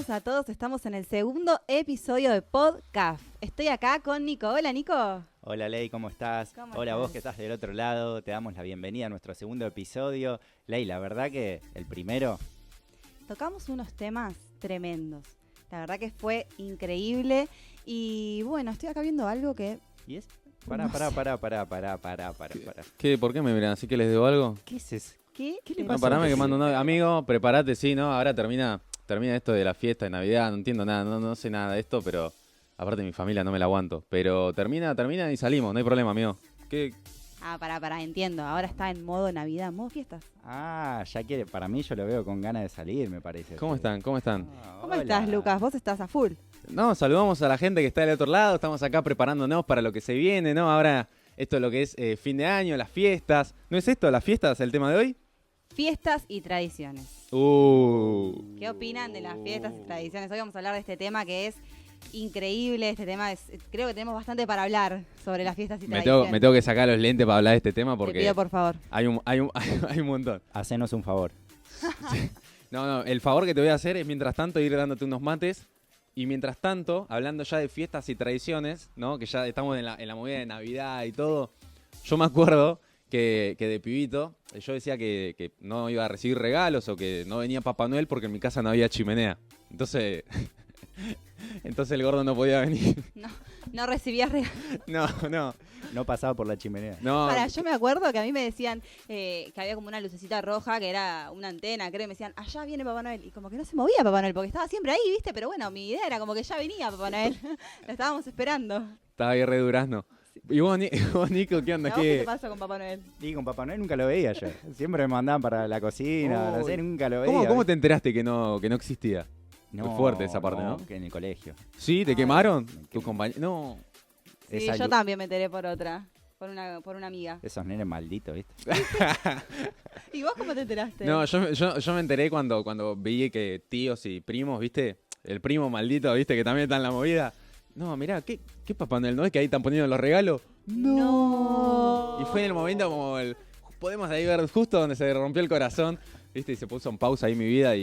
bienvenidos a todos. Estamos en el segundo episodio de Podcast. Estoy acá con Nico. Hola, Nico. Hola, Ley, ¿cómo estás? Hola, vos que estás del otro lado. Te damos la bienvenida a nuestro segundo episodio. Ley, la verdad que el primero... Tocamos unos temas tremendos. La verdad que fue increíble. Y bueno, estoy acá viendo algo que... ¿Y es? Pará. ¿Qué? ¿Por qué me miran? ¿Así que les debo algo? ¿Qué es eso? ¿Qué ¿Qué le te pasa? No, parame que mando un audio. Amigo, prepárate, sí, ¿no? Ahora termina esto de la fiesta de Navidad, no entiendo nada, no sé nada de esto, pero aparte mi familia no me la aguanto. Pero termina y salimos, no hay problema, amigo. ¿Qué? Pará, entiendo. Ahora está en modo Navidad, modo fiestas. Ya quiere. Para mí yo lo veo con ganas de salir, me parece. ¿Cómo están? ¿Cómo están? ¿Cómo estás, Lucas? Vos estás a full. No, saludamos a la gente que está del otro lado, estamos acá preparándonos para lo que se viene, ¿no? Ahora esto es lo que es fin de año, las fiestas. ¿No es esto, las fiestas, el tema de hoy? Fiestas y tradiciones. ¿Qué opinan de las fiestas y tradiciones? Hoy vamos a hablar de este tema que es increíble. Este tema creo que tenemos bastante para hablar sobre las fiestas y tradiciones. Me tengo que sacar los lentes para hablar de este tema porque Te pido, por favor. hay un montón. Hacenos un favor. Sí. No, el favor que te voy a hacer es mientras tanto ir dándote unos mates. Y mientras tanto, hablando ya de fiestas y tradiciones, ¿no? Que ya estamos en la movida de Navidad y todo. Yo me acuerdo que de pibito yo decía que no iba a recibir regalos o que no venía Papá Noel porque en mi casa no había chimenea. Entonces el gordo no podía venir. No recibías regalos. No. No pasaba por la chimenea. No. Yo me acuerdo que a mí me decían que había como una lucecita roja que era una antena, creo, y me decían, allá viene Papá Noel. Y como que no se movía Papá Noel porque estaba siempre ahí, ¿viste? Pero bueno, mi idea era como que ya venía Papá Noel. Lo estábamos esperando. Estaba ahí re durazno. ¿Y vos, Nico, qué onda? ¿A vos qué te pasa con Papá Noel? Y con Papá Noel nunca lo veía yo. Siempre me mandaban para la cocina, no sé, nunca lo veía. ¿Cómo te enteraste que no existía? No, Fue fuerte esa parte, ¿no? Que en el colegio. ¿Sí? ¿Te quemaron? ¿Tus compañeros? No. Sí, yo también me enteré por otra. Por una amiga. Esos nenes malditos, ¿viste? ¿Y vos cómo te enteraste? No, yo me enteré cuando vi que tíos y primos, ¿viste? El primo maldito, ¿viste? Que también está en la movida. No, mirá, ¿qué Papá Noel? ¿No es que ahí están poniendo los regalos? No. Y fue en el momento como podemos ahí ver justo donde se rompió el corazón, ¿viste? Y se puso en pausa ahí mi vida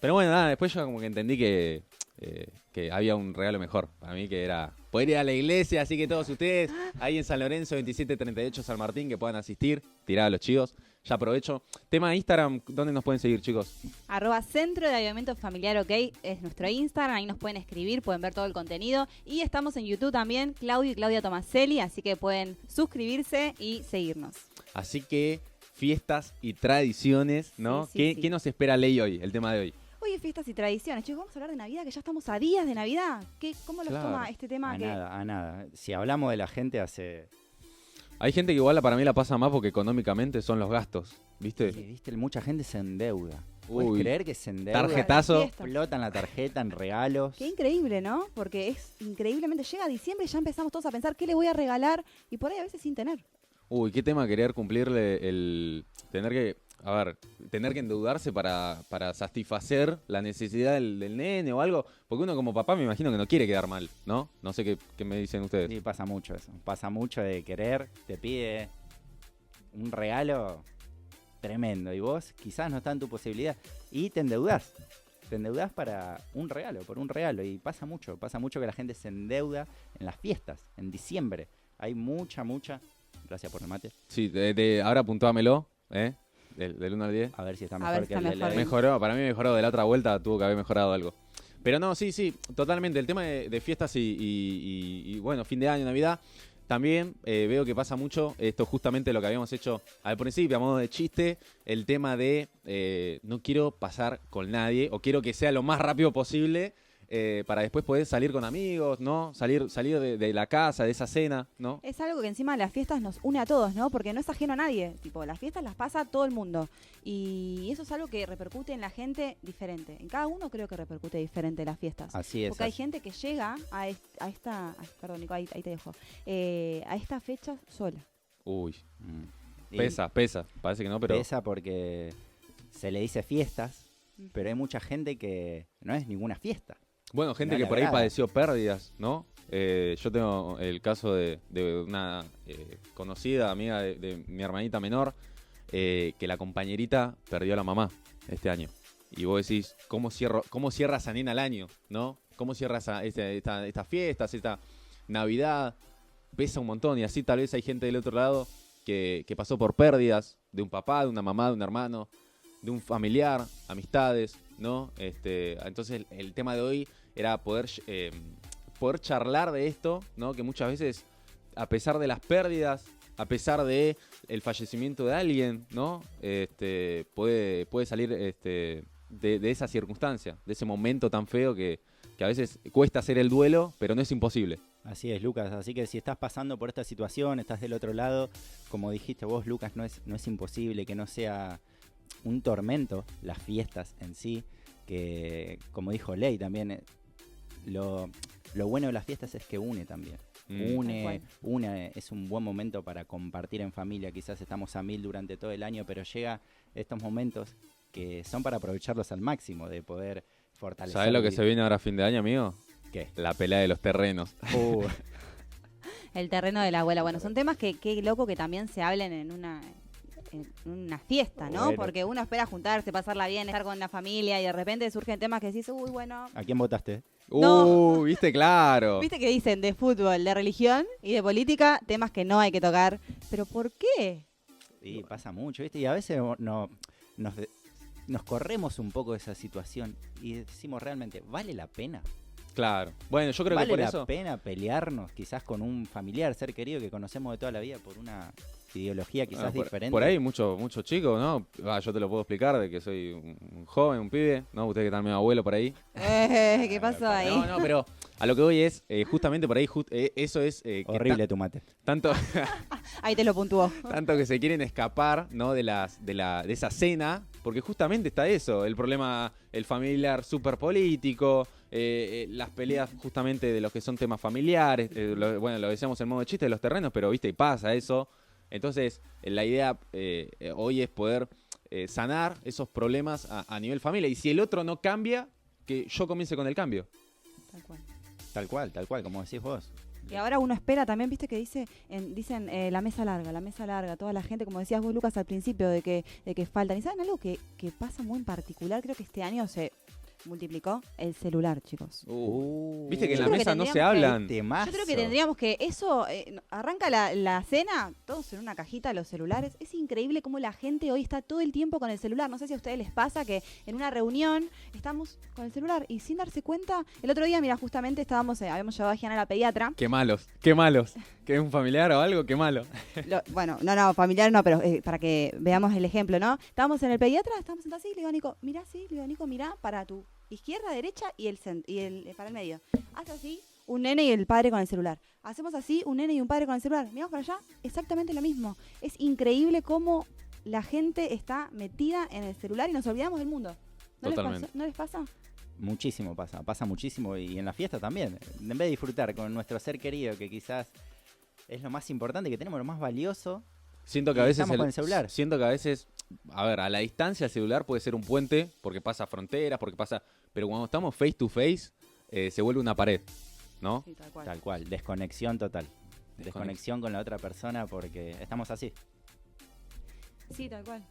Pero bueno, nada, después yo como que entendí que había un regalo mejor. Para mí que era poder ir a la iglesia, así que todos ustedes ahí en San Lorenzo 2738 San Martín que puedan asistir, tirar a los chicos. Ya aprovecho. Tema de Instagram, ¿dónde nos pueden seguir, chicos? @Centro de Avivamiento Familiar OK es nuestro Instagram, ahí nos pueden escribir, pueden ver todo el contenido. Y estamos en YouTube también, Claudio y Claudia Tomaselli, así que pueden suscribirse y seguirnos. Así que fiestas y tradiciones, ¿no? Sí. ¿Qué nos espera Ley hoy, el tema de hoy? Hoy es fiestas y tradiciones. Chicos, vamos a hablar de Navidad, que ya estamos a días de Navidad. ¿Cómo los toma este tema? A nada. Si hablamos de la gente Hay gente que igual para mí la pasa más porque económicamente son los gastos, ¿viste? Sí, ¿viste? Mucha gente se endeuda. ¿Puedes creer que se endeuda? Tarjetazo. Explotan la tarjeta en regalos. Qué increíble, ¿no? Porque es increíblemente... Llega diciembre y ya empezamos todos a pensar qué le voy a regalar y por ahí a veces sin tener. Qué tema querer cumplirle el... Tener que endeudarse para satisfacer la necesidad del nene o algo. Porque uno como papá me imagino que no quiere quedar mal, ¿no? No sé qué me dicen ustedes. Sí, pasa mucho eso. Pasa mucho de querer, te pide un regalo tremendo y vos quizás no está en tu posibilidad y te endeudás. Te endeudás por un regalo y pasa mucho que la gente se endeuda en las fiestas, en diciembre. Hay mucha... Gracias por el mate. Sí, ahora puntuámelo, ¿eh? Del 1 al 10. A ver si está A mejor ver si que está el de mejor. la... Mejoró, para mí mejoró. De la otra vuelta tuvo que haber mejorado algo. Pero no, sí, totalmente. El tema de fiestas y bueno, fin de año, Navidad, también veo que pasa mucho. Esto justamente lo que habíamos hecho al principio, a modo de chiste, el tema de no quiero pasar con nadie o quiero que sea lo más rápido posible para después poder salir con amigos, ¿no? Salir de la casa, de esa cena, ¿no? Es algo que encima las fiestas nos une a todos, ¿no? Porque no es ajeno a nadie. Tipo, las fiestas las pasa todo el mundo. Y eso es algo que repercute en la gente diferente. En cada uno creo que repercute diferente las fiestas. Así es. Porque hay gente que llega a esta... Perdón, Nico, ahí te dejo. A esta fecha sola. Uy, Y pesa. Parece que no, pero... pesa porque se le dice fiestas, pero hay mucha gente que no es ninguna fiesta. Bueno, gente No que le por ahí agrada. padeció pérdidas, ¿no? Yo tengo el caso de una conocida amiga de mi hermanita menor, que la compañerita perdió a la mamá este año. Y vos decís, ¿cómo cierra esa nena el año? ¿No? ¿Cómo cierra estas fiestas, esta Navidad? Pesa un montón y así tal vez hay gente del otro lado que pasó por pérdidas de un papá, de una mamá, de un hermano, de un familiar, amistades, ¿no? Entonces el tema de hoy era poder charlar de esto, ¿no? Que muchas veces, a pesar de las pérdidas, a pesar de el fallecimiento de alguien, ¿no? Puede salir de esa circunstancia, de ese momento tan feo que a veces cuesta hacer el duelo, pero no es imposible. Así es, Lucas. Así que si estás pasando por esta situación, estás del otro lado, como dijiste vos, Lucas, no es imposible que no sea un tormento las fiestas en sí, que como dijo Ley también, lo bueno de las fiestas es que une también. Une, es un buen momento para compartir en familia. Quizás estamos a 1000 durante todo el año, pero llega estos momentos que son para aprovecharlos al máximo, de poder fortalecer. ¿Sabés lo que se viene ahora a fin de año, amigo? ¿Qué? La pelea de los terrenos. El terreno de la abuela. Bueno, son temas que qué loco que también se hablen en una fiesta, ¿no? Bueno. Porque uno espera juntarse, pasarla bien, estar con la familia y de repente surgen temas que decís, uy, bueno. ¿A quién votaste? No. ¿Viste? Claro. Viste que dicen de fútbol, de religión y de política, temas que no hay que tocar. ¿Pero por qué? Sí, pasa mucho, ¿viste? Y a veces nos corremos un poco de esa situación y decimos realmente, ¿vale la pena? Claro. Bueno, yo creo ¿Vale que por la eso... pena pelearnos quizás con un familiar, ser querido que conocemos de toda la vida por una ideología quizás diferente? Por ahí muchos chicos, ¿no? Yo te lo puedo explicar de que soy un joven, un pibe, ¿no? Usted que está medio abuelo por ahí. ¿Qué pasó ahí? No, pero a lo que voy es, justamente por ahí, eso es... Horrible tu mate. Tanto... Ahí te lo puntuó. Tanto que se quieren escapar, ¿no? de esa cena, porque justamente está eso, el problema, el familiar súper político, las peleas justamente de los que son temas familiares, lo decíamos en modo de chiste de los terrenos, pero viste, y pasa eso. Entonces, la idea hoy es poder sanar esos problemas a nivel familia. Y si el otro no cambia, que yo comience con el cambio. Tal cual. Como decís vos. Y ahora uno espera también, viste que dicen la mesa larga, toda la gente, como decías vos, Lucas, al principio, de que faltan. ¿Y saben algo que pasa muy en particular? Creo que este año se multiplicó el celular, chicos. Viste que en Yo la creo que mesa no se tendríamos que- hablan. Temazo. Yo creo que tendríamos que eso, arranca la cena, todos en una cajita, los celulares. Es increíble cómo la gente hoy está todo el tiempo con el celular. No sé si a ustedes les pasa que en una reunión estamos con el celular y sin darse cuenta. El otro día, mira, justamente habíamos llevado a Gianna a la pediatra. Qué malos. ¿Que es un familiar o algo? Qué malo. Bueno, no, familiar no, pero para que veamos el ejemplo, ¿no? Estábamos en el pediatra, estábamos sentados así, le digo a Nico, mirá así, le digo, Nico, mirá para tu izquierda, derecha y para el medio. Haz así, un nene y el padre con el celular. Hacemos así, un nene y un padre con el celular. Miramos para allá, exactamente lo mismo. Es increíble cómo la gente está metida en el celular y nos olvidamos del mundo. Totalmente. ¿No les pasa? Muchísimo pasa muchísimo, y en la fiesta también. En vez de disfrutar con nuestro ser querido, que quizás es lo más importante que tenemos, lo más valioso, Siento que a y veces estamos con el celular. Siento que a veces, a ver, a la distancia el celular puede ser un puente porque pasa fronteras, pero cuando estamos face to face se vuelve una pared, ¿no? Sí, tal cual. Tal cual, desconexión total. Desconexión con la otra persona porque estamos así. Sí, tal cual.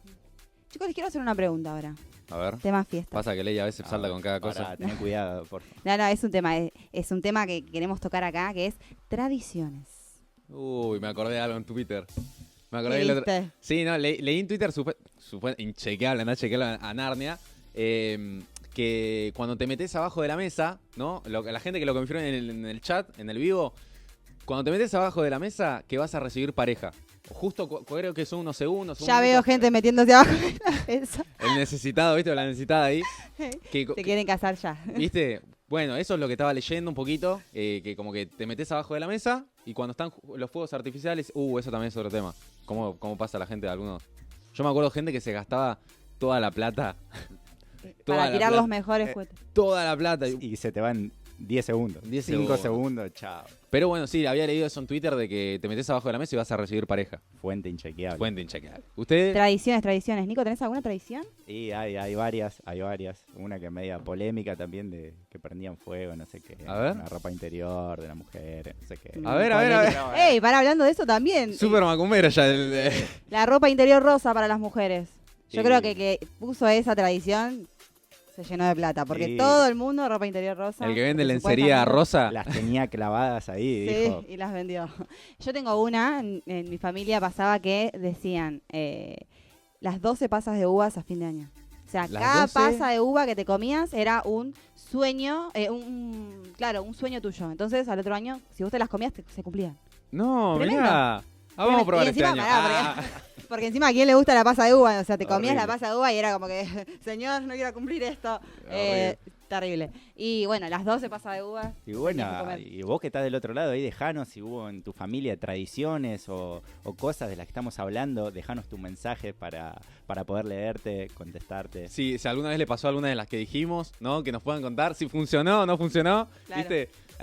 Chicos, les quiero hacer una pregunta ahora. A ver, Tema fiesta. pasa que Ley a veces salta con cada cosa. Ahora, ten cuidado, por favor. No, es un tema que queremos tocar acá, que es tradiciones. Uy, me acordé de algo en Twitter. Me acordé ¿Qué del otro... viste? Sí, no, leí en Twitter inchequeable a Narnia, que cuando te metes abajo de la mesa, ¿no? La gente que lo confirma en el chat, en el vivo, cuando te metes abajo de la mesa, que vas a recibir pareja. Justo creo que son unos segundos. Ya veo gente metiéndose abajo de la mesa. El necesitado, ¿viste? O la necesitada ahí. Se quieren casar ya. ¿Viste? Bueno, eso es lo que estaba leyendo un poquito, que como que te metes abajo de la mesa y cuando están los fuegos artificiales, eso también es otro tema. ¿Cómo pasa la gente de algunos? Yo me acuerdo de gente que se gastaba toda la plata. Para tirar los mejores cohetes. Toda la plata. Y se te van 10 segundos. 10 5 segundos. segundos, chao. Pero bueno, sí, había leído eso en Twitter de que te metes abajo de la mesa y vas a recibir pareja. Fuente inchequeable. Fuente inchequeable. ¿Ustedes? Tradiciones. Nico, ¿tenés alguna tradición? Y hay varias. Una que es media polémica también, de que prendían fuego, no sé qué. A ver. Una ropa interior de la mujer, no sé qué. A ver. Ey, hablando de eso también. Súper macumbero ya. La ropa interior rosa para las mujeres. Yo Sí. creo que puso esa tradición. se llenó de plata, porque Sí. todo el mundo ropa interior rosa. El que vende porque lencería supuestamente- rosa. Las tenía clavadas ahí, Sí, dijo. y las vendió. Yo tengo una, en mi familia pasaba que decían las 12 pasas de uvas a fin de año. O sea, ¿Las cada 12? pasa de uva que te comías era un sueño, claro, un sueño tuyo. Entonces, al otro año, si vos te las comías, se cumplían. No, Tremendo. mirá. Ah, vamos a probar Y este encima, año. pará, Ah. Porque encima, ¿a quién le gusta la pasa de uva? O sea, te comías la Horrible. pasa de uva y era como que, señor, no quiero cumplir esto. Terrible. Y bueno, las 12 pasas de uva. Y bueno, tenías que comer. y vos que estás del otro lado, ahí dejanos si hubo en tu familia tradiciones o cosas de las que estamos hablando, dejanos tu mensaje para poder leerte, contestarte. Sí, si alguna vez le pasó a alguna de las que dijimos, ¿no? Que nos puedan contar si funcionó o no funcionó. Claro.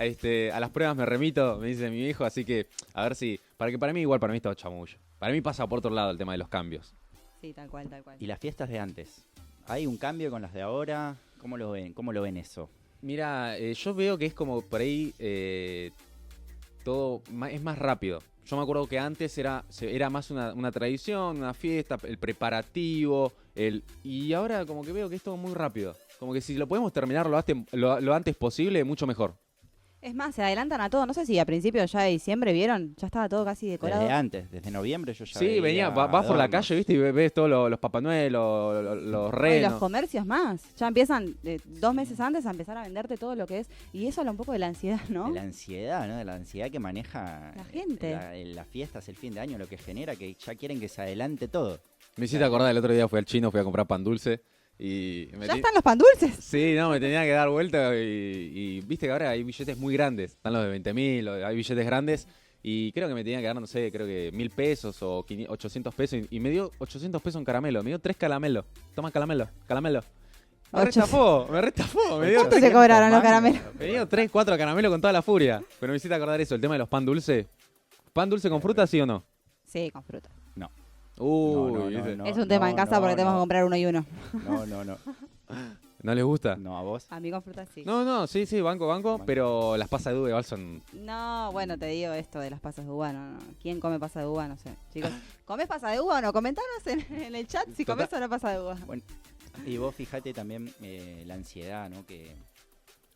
¿Viste? A las pruebas me remito, me dice mi hijo, así que a ver si. Para mí es todo chamullo. Para mí pasa por otro lado el tema de los cambios. Sí, tal cual, tal cual. Y las fiestas de antes, ¿hay un cambio con las de ahora? ¿Cómo lo ven? ¿Cómo lo ven eso? Mira, yo veo que es como por ahí todo es más rápido. Yo me acuerdo que antes era más una tradición, una fiesta, el preparativo, y ahora como que veo que es todo muy rápido. Como que si lo podemos terminar lo antes posible, mucho mejor. Es más, se adelantan a todo. No sé si a principios ya de diciembre vieron, ya estaba todo casi decorado. Desde antes, desde noviembre yo ya Sí, veía vas por la adornos. calle, ¿viste? Y ves todos los Papá Noel, los No, y renos. los comercios más. Ya empiezan 2 meses antes a empezar a venderte todo lo que es. Y eso habla un poco de la ansiedad, ¿no? De la ansiedad, ¿no? De la ansiedad que maneja La gente. las fiestas, el fin de año, lo que genera que ya quieren que se adelante todo. Me hiciste acordar, el otro día fui al chino, fui a comprar pan dulce y Ya están los pan dulces. Sí, no, me tenía que dar vuelta y viste que ahora hay billetes muy grandes. Están los de 20.000, hay billetes grandes y creo que me tenía que dar, no sé, creo que 1.000 pesos o 800 pesos y me dio 800 pesos en caramelo. Me dio 3 caramelos. Toma caramelo. Me restafó. Me dio, ¿Cuánto se cobraron los Tomando. caramelos? me dio 3, 4 caramelos con toda la furia. Pero me hiciste acordar eso, el tema de los pan dulce. ¿Pan dulce con fruta, sí o no? Sí, con fruta. Uy, No, ¿viste? no, es un tema en casa porque tenemos que comprar uno y uno. ¿No les gusta? No, a vos. A mí con fruta sí. No, sí, banco, pero las pasas de uva igual son... No, bueno, te digo esto de las pasas de uva. No. ¿Quién come pasa de uva? No sé. Chicos, ¿comés pasa de uva o no? Comentanos en el chat si comés o no pasa de uva. Bueno, y vos fíjate también la ansiedad, ¿no? Que,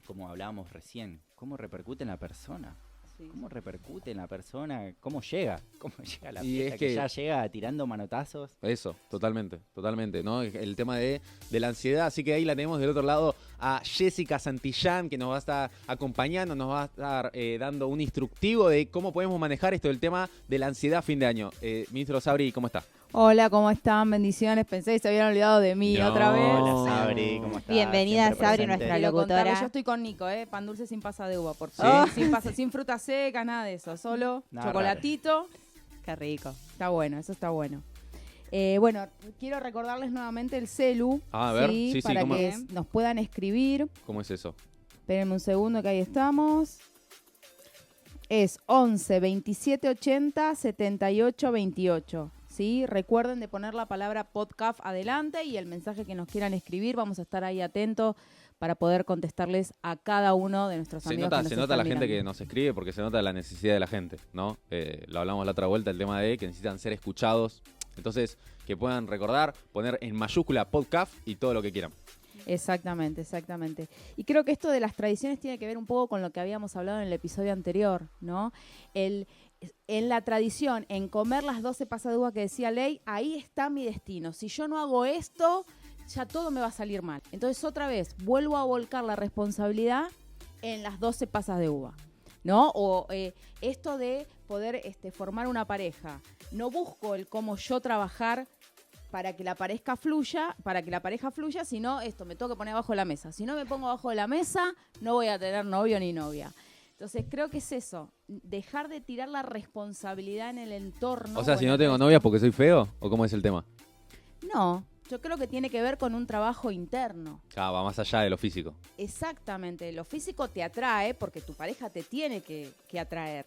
como hablábamos recién, ¿cómo repercute en la persona? Sí. ¿Cómo repercute en la persona? ¿Cómo llega? ¿Cómo llega a la Y fiesta? es Que que- ya llega tirando manotazos. Eso, totalmente, ¿no? El tema de la ansiedad, así que ahí la tenemos del otro lado a Jessica Santillán, que nos va a estar acompañando, nos va a estar dando un instructivo de cómo podemos manejar esto del tema de la ansiedad a fin de año. Ministro Sabri, ¿cómo está? Hola, ¿cómo están? Bendiciones. Pensé que se habían olvidado de mí No. otra vez. Hola, Sabri, ¿cómo estás? Bienvenida, Siempre Sabri, presente. nuestra Quiero contarles, locutora. yo estoy con Nico, pan dulce sin pasa de uva, por ¿Sí? favor. Sin fruta seca, nada de eso. Solo Nada chocolatito. Qué rico. Está bueno, eso está bueno. Bueno, quiero recordarles nuevamente el celu. A ver, sí, para ¿cómo? que nos puedan escribir. ¿Cómo es eso? Espérenme un segundo que ahí estamos. Es 11 27 80 78 28. ¿Sí? Recuerden de poner la palabra podcast adelante y el mensaje que nos quieran escribir. Vamos a estar ahí atentos para poder contestarles a cada uno de nuestros Se amigos. nota, que nos se nota la están gente que mirando. nos escribe porque se nota la necesidad de la gente, ¿no? Lo hablamos la otra vuelta, el tema de que necesitan ser escuchados. Entonces, que puedan recordar, poner en mayúscula podcast y todo lo que quieran. Exactamente. Y creo que esto de las tradiciones tiene que ver un poco con lo que habíamos hablado en el episodio anterior, ¿no? En la tradición, en comer las 12 pasas de uva que decía Ley, ahí está mi destino. Si yo no hago esto, ya todo me va a salir mal. Entonces, otra vez, vuelvo a volcar la responsabilidad en las 12 pasas de uva, ¿no? O esto de poder formar una pareja. No busco el cómo yo trabajar para que la pareja fluya, sino esto, me tengo que poner abajo de la mesa. Si no me pongo abajo de la mesa, no voy a tener novio ni novia. Entonces creo que es eso, dejar de tirar la responsabilidad en el entorno. O sea, si Bueno, no tengo pues- novia porque soy feo, ¿o cómo es el tema? No, yo creo que tiene que ver con un trabajo interno. Ah, va más allá de lo físico. Exactamente, lo físico te atrae porque tu pareja te tiene que atraer,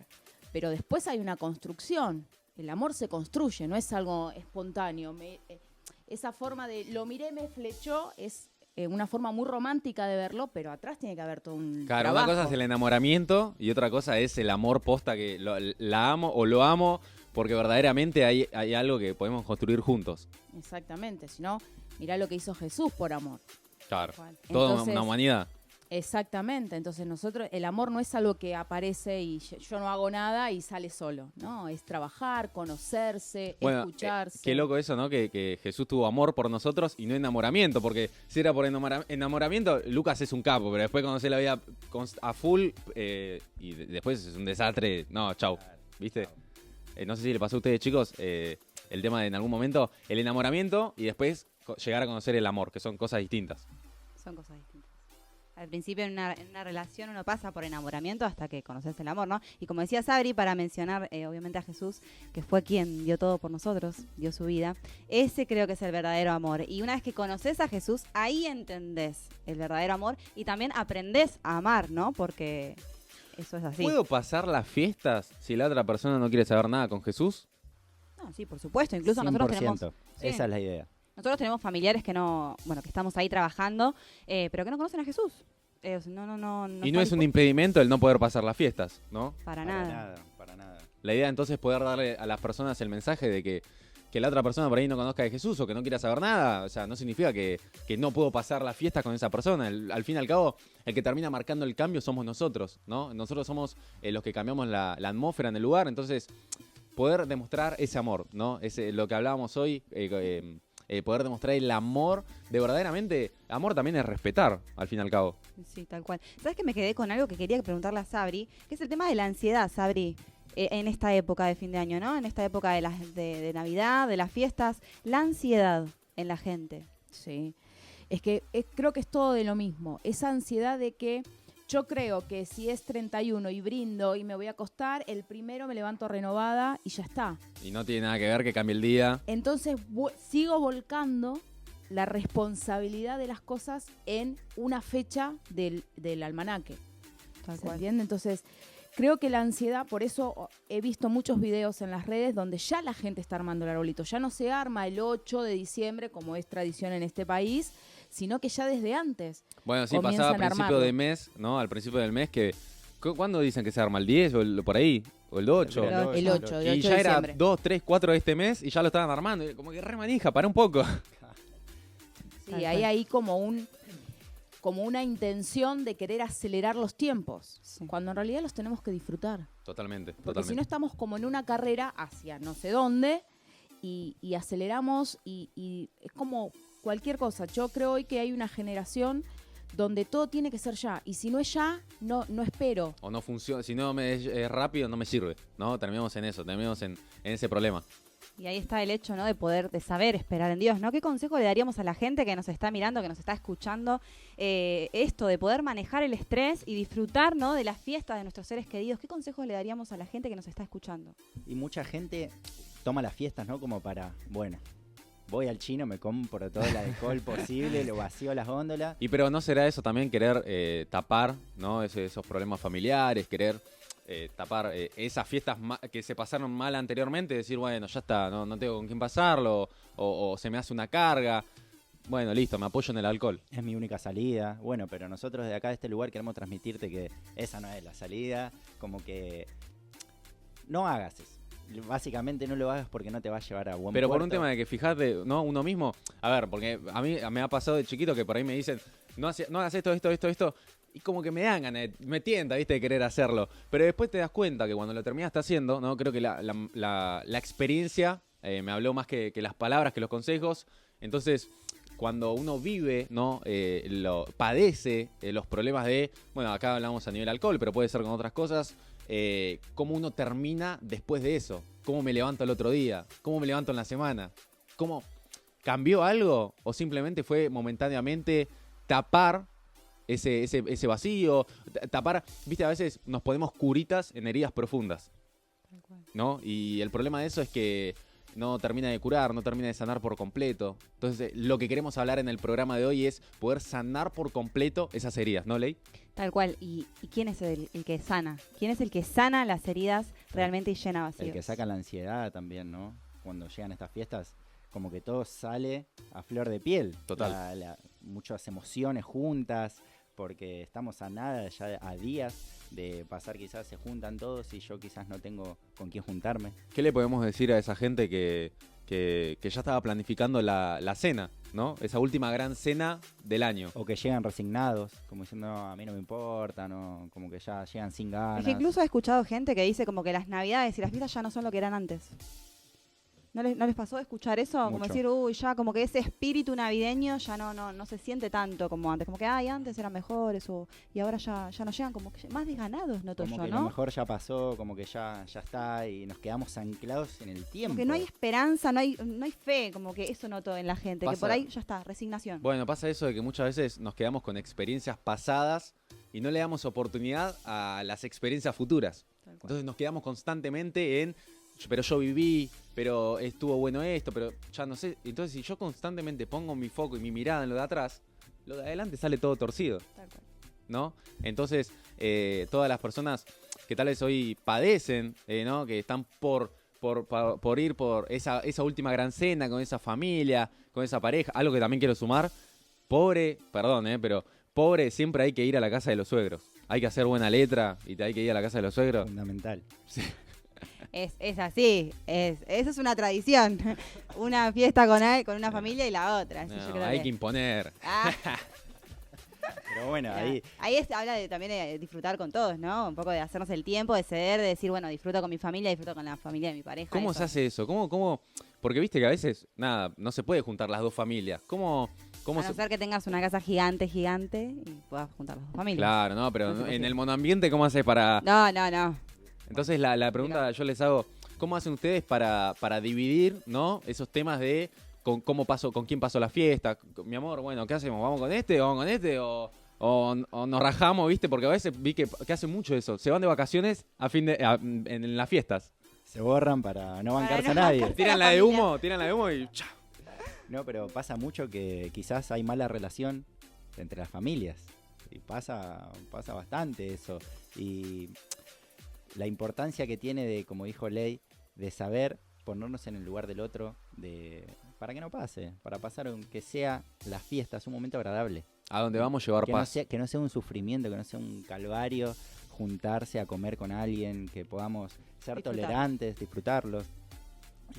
pero después hay una construcción. El amor se construye, no es algo espontáneo. Esa forma de lo miré, me flechó, es una forma muy romántica de verlo, pero atrás tiene que haber todo un Claro, trabajo. una cosa es el enamoramiento y otra cosa es el amor posta que la amo o lo amo porque verdaderamente hay algo que podemos construir juntos. Exactamente, si no, mirá lo que hizo Jesús por amor. Claro. Cual. Toda Entonces, una humanidad. Exactamente, entonces nosotros, el amor no es algo que aparece y yo no hago nada y sale solo, ¿no? Es trabajar, conocerse, Bueno, escucharse. qué loco eso, ¿no? Que Jesús tuvo amor por nosotros y no enamoramiento, porque si era por enamoramiento, Lucas es un capo, pero después cuando se la veía a full después es un desastre, no, chau, ¿viste? No sé si le pasó a ustedes, chicos, el tema de en algún momento el enamoramiento y después llegar a conocer el amor, que son cosas distintas. Son cosas distintas. Al principio en una relación uno pasa por enamoramiento hasta que conoces el amor, ¿no? Y como decía Sabri, para mencionar obviamente a Jesús, que fue quien dio todo por nosotros, dio su vida, ese creo que es el verdadero amor. Y una vez que conoces a Jesús, ahí entendés el verdadero amor y también aprendés a amar, ¿no? Porque eso es así. ¿Puedo pasar las fiestas si la otra persona no quiere saber nada con Jesús? No, sí, por supuesto. Incluso nosotros tenemos... 100%. Sí. Esa es la idea. Nosotros tenemos familiares que no, bueno, que estamos ahí trabajando, pero que no conocen a Jesús. No Y no están es un dispuestos impedimento el no poder pasar las fiestas, ¿no? para nada. Para nada. La idea entonces es poder darle a las personas el mensaje de que la otra persona por ahí no conozca de Jesús o que no quiera saber nada. O sea, no significa que no puedo pasar las fiestas con esa persona. Al fin y al cabo, el que termina marcando el cambio somos nosotros, ¿no? Nosotros somos los que cambiamos la atmósfera en el lugar. Entonces, poder demostrar ese amor, ¿no? Lo que hablábamos hoy, poder demostrar el amor de verdaderamente... Amor también es respetar, al fin y al cabo. Sí, tal cual. ¿Sabes que me quedé con algo que quería preguntarle a Sabri? Que es el tema de la ansiedad, Sabri, en esta época de fin de año, ¿no? En esta época de Navidad, de las fiestas. La ansiedad en la gente. Sí, es que creo que es todo de lo mismo. Esa ansiedad de que yo creo que si es 31 y brindo y me voy a acostar, el primero me levanto renovada y ya está. Y no tiene nada que ver que cambie el día. Entonces sigo volcando la responsabilidad de las cosas en una fecha del almanaque. Tal ¿Se cual. entiende? Entonces, creo que la ansiedad, por eso he visto muchos videos en las redes donde ya la gente está armando el arbolito. Ya no se arma el 8 de diciembre, como es tradición en este país, sino que ya desde antes. Bueno, sí, comienzan pasaba a a principio armarlo. de mes, ¿no? Al principio del mes que... ¿Cuándo dicen que se arma? ¿El 10 o por ahí? ¿O el 8? El 8 Y ya de era diciembre. 2, 3, 4 de este mes y ya lo estaban armando. Y como que re manija, para un poco. Sí, Tal hay cual. ahí como una intención de querer acelerar los tiempos, Sí. cuando en realidad los tenemos que disfrutar. Totalmente, Porque si no totalmente. estamos como en una carrera hacia no sé dónde y aceleramos y es como cualquier cosa. Yo creo hoy que hay una generación donde todo tiene que ser ya. Y si no es ya, no espero. O no funciona, si no es rápido no me sirve, ¿no? Terminamos en eso, terminamos en ese problema. Y ahí está el hecho, ¿no? De saber esperar en Dios, ¿no? ¿Qué consejo le daríamos a la gente que nos está mirando, que nos está escuchando? Esto de poder manejar el estrés y disfrutar, ¿no? De las fiestas de nuestros seres queridos. ¿Qué consejos le daríamos a la gente que nos está escuchando? Y mucha gente toma las fiestas, ¿no? Como para, bueno, voy al chino, me compro todo el alcohol posible, lo vacío a las góndolas. Pero ¿no será eso también querer tapar, ¿no? Esos problemas familiares, querer tapar esas fiestas que se pasaron mal anteriormente, decir, bueno, ya está, no tengo con quién pasarlo, o se me hace una carga. Bueno, listo, me apoyo en el alcohol. Es mi única salida. Bueno, pero nosotros de acá, de este lugar, queremos transmitirte que esa no es la salida. Como que no hagas eso. Básicamente no lo hagas porque no te va a llevar a buen Pero por puerto. un tema de que fijate, ¿no? Uno mismo, a ver, porque a mí me ha pasado de chiquito que por ahí me dicen, no hagas esto, y como que me dan ganas, me tienta, viste, de querer hacerlo. Pero después te das cuenta que cuando lo terminaste haciendo, ¿no? Creo que la experiencia me habló más que las palabras, que los consejos. Entonces, cuando uno vive, ¿no? Padece los problemas de, bueno, acá hablamos a nivel alcohol, pero puede ser con otras cosas. Cómo uno termina después de eso, cómo me levanto el otro día, cómo me levanto en la semana, cómo cambió algo o simplemente fue momentáneamente tapar ese vacío, tapar, viste, a veces nos ponemos curitas en heridas profundas, ¿no? Y el problema de eso es que no termina de curar, no termina de sanar por completo. Entonces, lo que queremos hablar en el programa de hoy es poder sanar por completo esas heridas, ¿no, Ley? Tal cual. ¿Y quién es el que sana? ¿Quién es el que sana las heridas realmente y llena vacíos? El que saca la ansiedad también, ¿no? Cuando llegan estas fiestas, como que todo sale a flor de piel. Total. Muchas emociones juntas, porque estamos a nada, ya a días de pasar, quizás se juntan todos y yo quizás no tengo con quién juntarme. ¿Qué le podemos decir a esa gente que ya estaba planificando la cena, ¿no? Esa última gran cena del año. O que llegan resignados, como diciendo, no, a mí no me importa, no, como que ya llegan sin ganas. Es que incluso he escuchado gente que dice como que las navidades y las fiestas ya no son lo que eran antes. ¿No les pasó de escuchar eso? Como Mucho. decir, uy, ya como que ese espíritu navideño ya no se siente tanto como antes. Como que, ay, antes eran mejores y ahora ya no llegan, como que más desganados, noto Como yo, que ¿no? lo mejor ya pasó, como que ya está y nos quedamos anclados en el tiempo. Como que no hay esperanza, no hay fe, como que eso noto en la gente, que Pasa- por ahí ya está, resignación. Bueno, pasa eso de que muchas veces nos quedamos con experiencias pasadas y no le damos oportunidad a las experiencias futuras. Tal cual. Entonces nos quedamos constantemente en, pero yo viví, pero estuvo bueno esto, pero ya no sé. Entonces si yo constantemente pongo mi foco y mi mirada en lo de atrás, lo de adelante sale todo torcido, Tal cual. ¿no? Entonces todas las personas que tal vez hoy padecen, ¿no? Que están por ir por esa última gran cena con esa familia, con esa pareja, algo que también quiero sumar, pero pobre siempre hay que ir a la casa de los suegros. Hay que hacer buena letra y hay que ir a la casa de los suegros. Fundamental. Es así, eso es una tradición. Una fiesta con una familia y la otra. Eso yo No, creo hay que imponer. Ah, Pero bueno, ya. ahí Habla también de disfrutar con todos, ¿no? Un poco de hacernos el tiempo, de ceder, de decir, bueno, disfruto con mi familia, disfruto con la familia de mi pareja. ¿Cómo eso. se hace eso? ¿Cómo? Porque viste que a veces, nada, no se puede juntar las dos familias. ¿Cómo A no se...? ser que tengas una casa gigante y puedas juntar las dos familias. Claro, no, pero No se puede en hacer. el monoambiente, ¿cómo haces para...? No. Entonces la pregunta yo les hago, ¿cómo hacen ustedes para dividir, ¿no? Esos temas de con quién pasó la fiesta? Mi amor, bueno, ¿qué hacemos? ¿Vamos con este? ¿Vamos con este? ¿O nos rajamos, viste? Porque a veces vi que hacen mucho eso. Se van de vacaciones en las fiestas. se borran para no Para bancarse no a nadie. bancarse. Tiran la de humo y chao. No, pero pasa mucho que quizás hay mala relación entre las familias. Y pasa bastante eso. Y la importancia que tiene de, como dijo Ley, de saber ponernos en el lugar del otro, para que no pase, para pasar aunque sea las fiestas, un momento agradable. A donde vamos llevar Que paz. que no sea un sufrimiento, que no sea un calvario juntarse a comer con alguien, que podamos ser Disfrutar. tolerantes, disfrutarlos.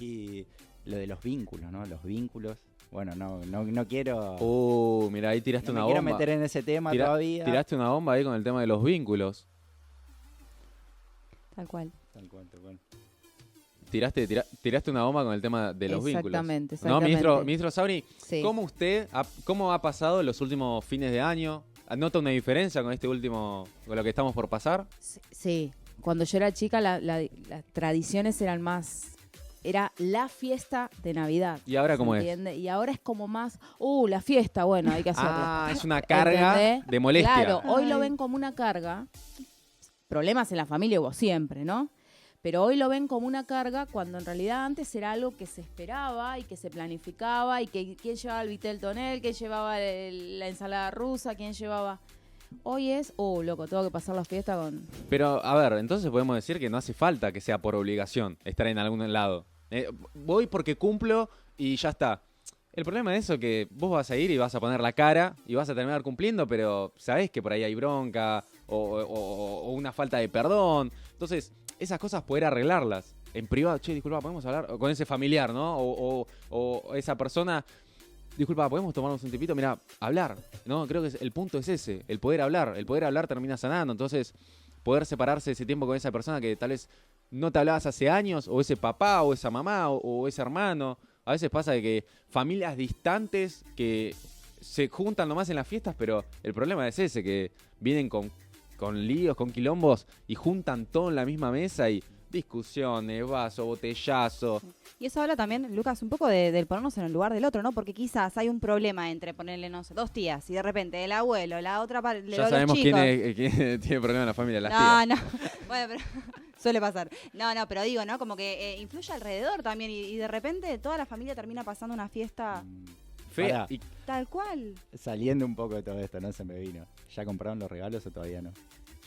Y lo de los vínculos, ¿no? Los vínculos. Bueno, no quiero... Mira, ahí tiraste no me una quiero bomba. meter en ese tema Tira- todavía. Tiraste una bomba ahí con el tema de los vínculos. Tal cual. Tal cual. Tiraste una bomba con el tema de los vínculos. Exactamente. ¿No, ministro Sabri? Sí. ¿Cómo ha pasado los últimos fines de año? ¿Nota una diferencia con con lo que estamos por pasar? Sí, cuando yo era chica las tradiciones eran más... Era la fiesta de Navidad. ¿Y ahora cómo es? ¿entiende? Y ahora es como más, la fiesta, bueno, hay que hacerla. Es una carga ¿Entendés? de molestia. Claro, hoy Ay. lo ven como una carga. Problemas en la familia hubo siempre, ¿no? Pero hoy lo ven como una carga cuando en realidad antes era algo que se esperaba y que se planificaba y que quién llevaba el vitel tonel, quién llevaba la ensalada rusa, quién llevaba... Hoy es, loco, tengo que pasar la fiesta con... Pero, a ver, entonces podemos decir que no hace falta que sea por obligación estar en algún lado. Voy porque cumplo y ya está. El problema de eso es que vos vas a ir y vas a poner la cara y vas a terminar cumpliendo, pero sabés que por ahí hay bronca o una falta de perdón. Entonces, esas cosas poder arreglarlas en privado. Che, disculpa, ¿podemos hablar? O con ese familiar, ¿no? O esa persona... Disculpa, ¿podemos tomarnos un tipito? Mira, hablar, ¿no? Creo que el punto es ese, el poder hablar. El poder hablar termina sanando. Entonces, poder separarse ese tiempo con esa persona que tal vez no te hablabas hace años, o ese papá, o esa mamá, o ese hermano. A veces pasa de que familias distantes que se juntan nomás en las fiestas, pero el problema es ese, que vienen con líos, con quilombos, y juntan todo en la misma mesa y discusiones, vaso, botellazo. Y eso habla también, Lucas, un poco del ponernos en el lugar del otro, ¿no? Porque quizás hay un problema entre ponerle, no sé, 2 tías y de repente el abuelo, la otra Ya sabemos quién tiene problema en la familia, las tías. No. Bueno, pero suele pasar. No, pero digo, ¿no? Como que influye alrededor también y de repente toda la familia termina pasando una fiesta Fea. Pará. tal cual. Saliendo un poco de todo esto, no se me vino. ¿Ya compraron los regalos o todavía no?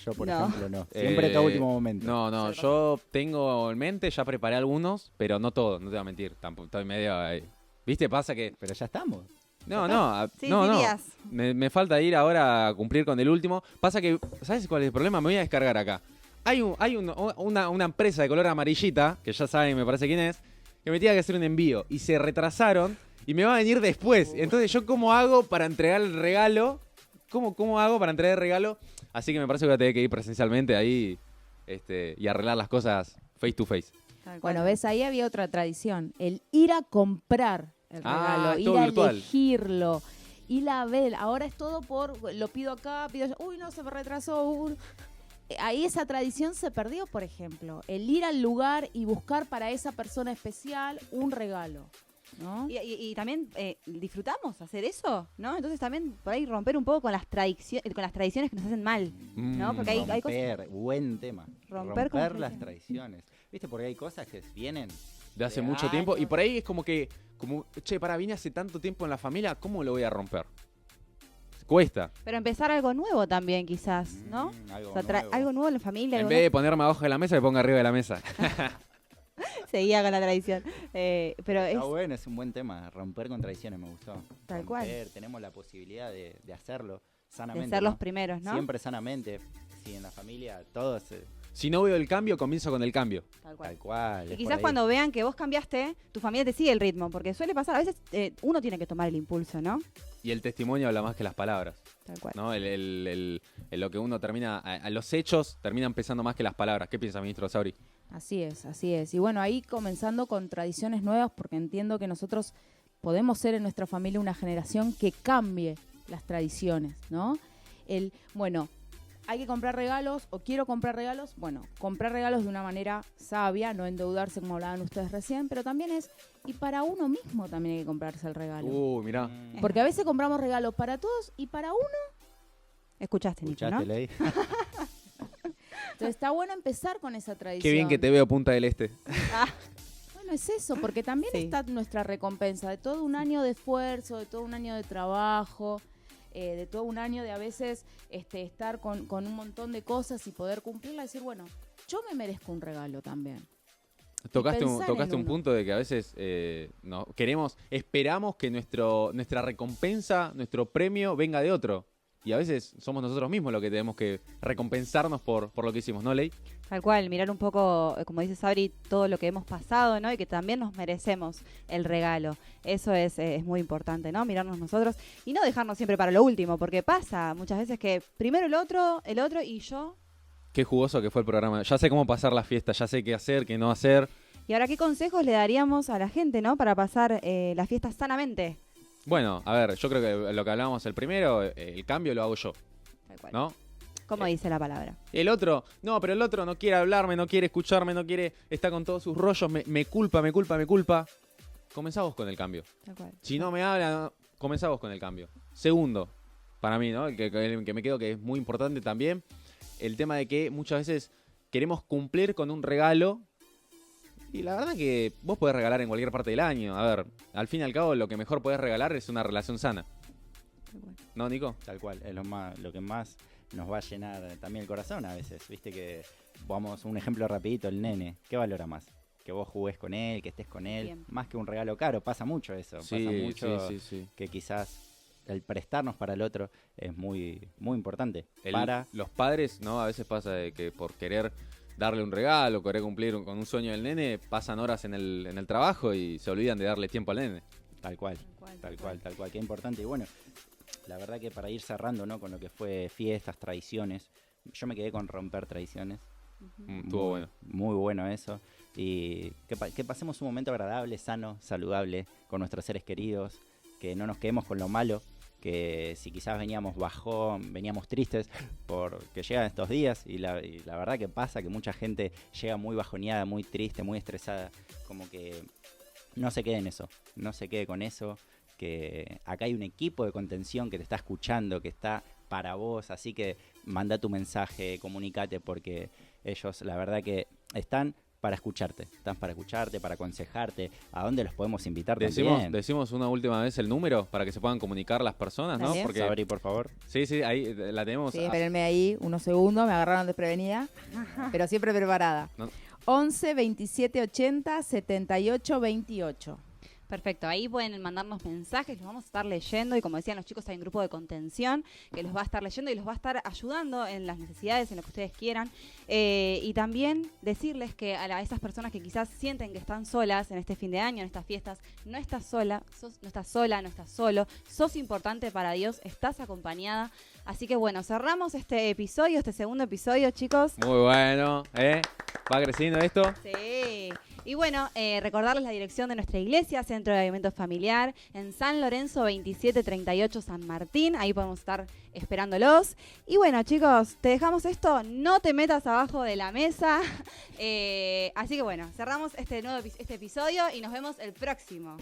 Yo, por No. ejemplo, no. Siempre todo último momento. No, yo tengo en mente, ya preparé algunos, pero no todos, no te voy a mentir. Tampoco estoy medio ahí. ¿Viste? Pasa que... Pero ya estamos. No, Sí, no. dirías. Me falta ir ahora a cumplir con el último. Pasa que, ¿sabes cuál es el problema? Me voy a descargar acá. Hay una empresa de color amarillita, que ya saben, me parece quién es, que me tenía que hacer un envío y se retrasaron y me va a venir después. Entonces, ¿yo cómo hago para entregar el regalo? ¿Cómo hago para entregar el regalo? Así que me parece que voy a tener que ir presencialmente ahí y arreglar las cosas face to face. Bueno, ves, ahí había otra tradición. El ir a comprar el regalo, ir todo a virtual. elegirlo, ir a ver. Ahora es todo lo pido acá, pido allá. Uy, no, se me retrasó. Ahí esa tradición se perdió, por ejemplo. El ir al lugar y buscar para esa persona especial un regalo, ¿no? Y también disfrutamos hacer eso, ¿no? Entonces también por ahí romper un poco con las tradiciones que nos hacen mal, ¿no? Porque hay cosas... Buen tema. Romper con las las tradiciones. ¿Viste? Porque hay cosas que vienen De hace de mucho tiempo. Y años. por ahí es como, che, vine hace tanto tiempo en la familia, ¿cómo lo voy a romper? Cuesta. Pero empezar algo nuevo también, quizás, ¿no? Algo O sea, nuevo. algo nuevo en la familia. En algo vez de ponerme abajo de la mesa, me pongo arriba de la mesa. Seguía con la tradición. Pero es... Está bueno, es un buen tema. Romper con tradiciones, me gustó. Tal cual. Tenemos la posibilidad de hacerlo de sanamente. ser los ¿no? primeros, ¿no? Siempre sanamente. Sí, en la familia, todos. Si no veo el cambio, comienzo con el cambio. Tal cual. Tal cual. Y es por quizás ahí. cuando vean que vos cambiaste, tu familia te sigue el ritmo, porque suele pasar, a veces uno tiene que tomar el impulso, ¿no? Y el testimonio habla más que las palabras. Tal cual. ¿No? Lo que uno termina, a los hechos terminan pesando más que las palabras. ¿Qué piensa, ministro Sauri? Así es, así es. Y bueno, ahí comenzando con tradiciones nuevas, porque entiendo que nosotros podemos ser en nuestra familia una generación que cambie las tradiciones, ¿no? Hay que comprar regalos o quiero comprar regalos. Bueno, comprar regalos de una manera sabia, no endeudarse como hablaban ustedes recién, pero también y para uno mismo también hay que comprarse el regalo. Mirá. Porque a veces compramos regalos para todos y para uno. Escuchaste, Nico, ¿no? ¿Escuchaste, Ley? Entonces está bueno empezar con esa tradición. Qué bien que te veo, Punta del Este. Bueno, es eso, porque también Sí. está nuestra recompensa de todo un año de esfuerzo, de todo un año de trabajo, de todo un año de a veces estar con un montón de cosas y poder cumplirla y decir, bueno, yo me merezco un regalo también. Tocaste pensar en un uno. punto de que a veces esperamos que nuestra recompensa, nuestro premio venga de otro. Y a veces somos nosotros mismos los que tenemos que recompensarnos por lo que hicimos, ¿no, Ley? Tal cual, mirar un poco, como dice Sabri, todo lo que hemos pasado, ¿no? Y que también nos merecemos el regalo. Eso es muy importante, ¿no? Mirarnos nosotros y no dejarnos siempre para lo último, porque pasa muchas veces que primero el otro y yo. Qué jugoso que fue el programa. Ya sé cómo pasar la fiesta, ya sé qué hacer, qué no hacer. Y ahora, ¿qué consejos le daríamos a la gente, ¿no? Para pasar las fiestas sanamente. Bueno, a ver, yo creo que lo que hablábamos el primero, el cambio lo hago yo, Tal cual. ¿no? Como dice la palabra. El otro no quiere hablarme, no quiere escucharme, no quiere, está con todos sus rollos, me culpa. Comenzá vos con el cambio. Tal cual. Si no me habla, comenzá vos con el cambio. Segundo, para mí, ¿no? El que me quedo que es muy importante también, el tema de que muchas veces queremos cumplir con un regalo y la verdad que vos podés regalar en cualquier parte del año. A ver, al fin y al cabo lo que mejor podés regalar es una relación sana. Tal cual. ¿No, Nico? Tal cual, es lo que más nos va a llenar también el corazón a veces. Viste que, vamos, un ejemplo rapidito, el nene, ¿qué valora más? Que vos jugués con él, que estés con él, Bien. más que un regalo caro, pasa mucho eso. Pasa mucho sí. que quizás el prestarnos para el otro es muy, muy importante. Los padres, ¿no? A veces pasa de que por querer darle un regalo, querer cumplir con un sueño del nene, pasan horas en el trabajo y se olvidan de darle tiempo al nene. Tal cual, qué importante. Y bueno, la verdad que para ir cerrando, ¿no? Con lo que fue fiestas, tradiciones, yo me quedé con romper tradiciones. Estuvo bueno. Muy bueno eso. Y que pasemos un momento agradable, sano, saludable con nuestros seres queridos, que no nos quedemos con lo malo, que si quizás veníamos bajón, veníamos tristes porque llegan estos días y la verdad que pasa que mucha gente llega muy bajoneada, muy triste, muy estresada, como que no se quede en eso, no se quede con eso, que acá hay un equipo de contención que te está escuchando, que está para vos, así que manda tu mensaje, comunícate, porque ellos la verdad que están para escucharte, para aconsejarte. ¿A dónde los podemos invitar también? Decimos una última vez el número para que se puedan comunicar las personas, ¿no? Dale. Porque Sabri, por favor. sí, ahí la tenemos. Sí, espérenme ahí unos segundos, me agarraron desprevenida, pero siempre preparada. No. 11 27 80 78 28. Perfecto, ahí pueden mandarnos mensajes, los vamos a estar leyendo y como decían los chicos hay un grupo de contención que los va a estar leyendo y los va a estar ayudando en las necesidades, en lo que ustedes quieran. Y también decirles que a esas personas que quizás sienten que están solas en este fin de año, en estas fiestas, no estás sola, no estás sola, no estás solo, sos importante para Dios, estás acompañada. Así que bueno, cerramos este episodio, este segundo episodio, chicos. Muy bueno, ¿eh? ¿Va creciendo esto? Sí. Y bueno, recordarles la dirección de nuestra iglesia, Centro de Avivamiento Familiar, en San Lorenzo 2738 San Martín. Ahí podemos estar esperándolos. Y bueno, chicos, te dejamos esto. No te metas abajo de la mesa. Así que bueno, cerramos este episodio y nos vemos el próximo.